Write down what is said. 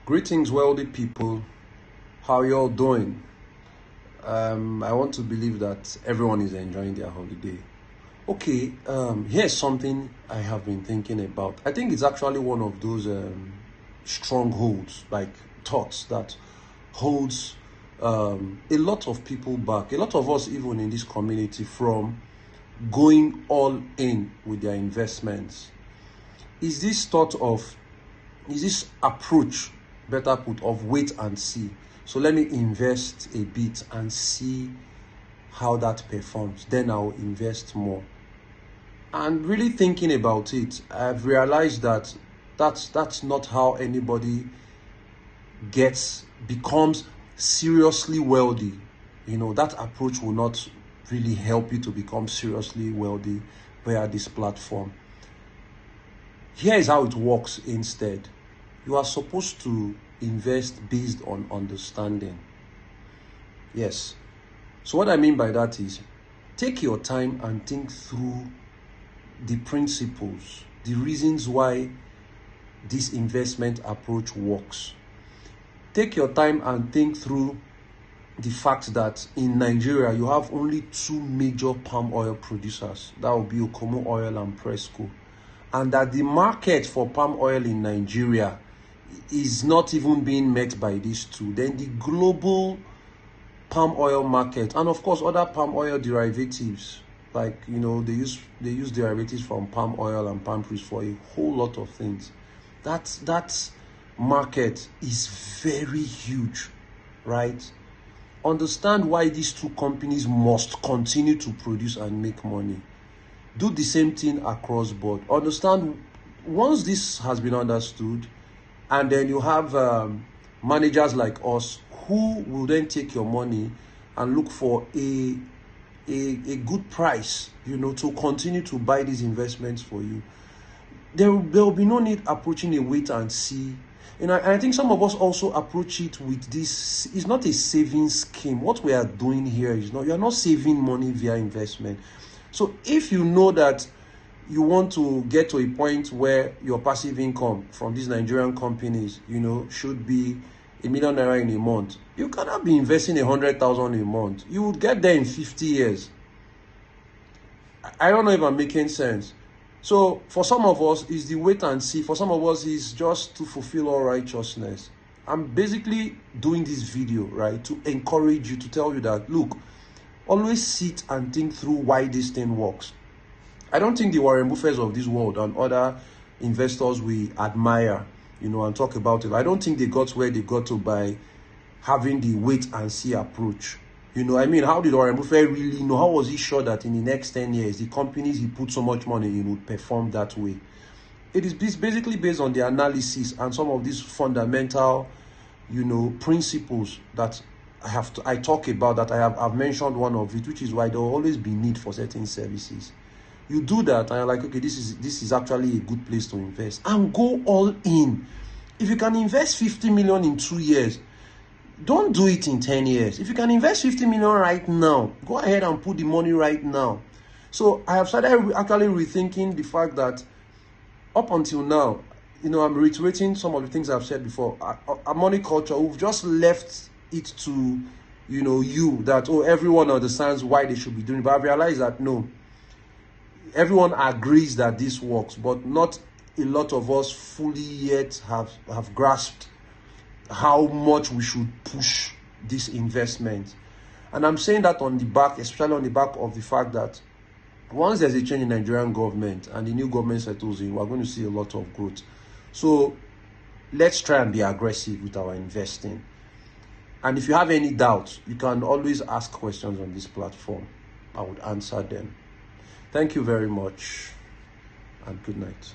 Greetings, wealthy people. How you all doing? I want to believe that everyone is enjoying their holiday. Okay, here's something I have been thinking about. I think it's actually one of those strongholds, like thoughts that holds a lot of people back, a lot of us even in this community, from going all in with their investments. Is this approach, better put, of wait and see? So let me invest a bit and see how that performs, then I'll invest more. And really thinking about it, I've realized that that's not how anybody becomes seriously wealthy. That approach will not really help you to become seriously wealthy via this platform. Here is how it works instead. You are supposed to invest based on understanding. Yes. So what I mean by that is, take your time and think through the principles, the reasons why this investment approach works. Take your time and think through the fact that in Nigeria, you have only two major palm oil producers. That would be Okomo Oil and Presco. And that the market for palm oil in Nigeria is not even being met by these two. Then the global palm oil market, and of course other palm oil derivatives, like they use derivatives from palm oil and palm trees for a whole lot of things. That market is very huge, right? Understand why these two companies must continue to produce and make money. Do the same thing across board. Understand, once this has been understood, and then you have managers like us who will then take your money and look for a good price, to continue to buy these investments for you. There will be no need approaching a wait and see. And I think some of us also approach it with this. It's not a savings scheme. What we are doing here is you are not saving money via investment. So if you know that you want to get to a point where your passive income from these Nigerian companies, should be ₦1 million in a month, you cannot be investing 100,000 a month. You would get there in 50 years. I don't know if I'm making sense. So for some of us, it's the wait and see. For some of us, it's just to fulfill all righteousness. I'm basically doing this video, right, to encourage you, to tell you that, look, always sit and think through why this thing works. I don't think the Warren Buffetts of this world and other investors we admire, and talk about it, I don't think they got where they got to by having the wait and see approach. How did Warren Buffett really know? How was he sure that in the next 10 years, the companies he put so much money in would perform that way? It is basically based on the analysis and some of these fundamental, principles that I talk about, that I've mentioned one of it, which is why there will always be need for certain services. You do that and you're like, okay, this is actually a good place to invest, and go all in. If you can invest 50 million in 2 years, don't do it in 10 years. If you can invest 50 million right now, go ahead and put the money right now. So I have started actually rethinking the fact that up until now, I'm reiterating some of the things I've said before. Our money culture, we've just left it to, you that, everyone understands why they should be doing it. But I've realized that no, everyone agrees that this works, but not a lot of us fully yet have grasped how much we should push this investment. And I'm saying that on the back, especially on the back of the fact that once there's a change in Nigerian government and the new government settles in, we're going to see a lot of growth. So let's try and be aggressive with our investing. And if you have any doubts, you can always ask questions on this platform. I would answer them. Thank you very much, and good night.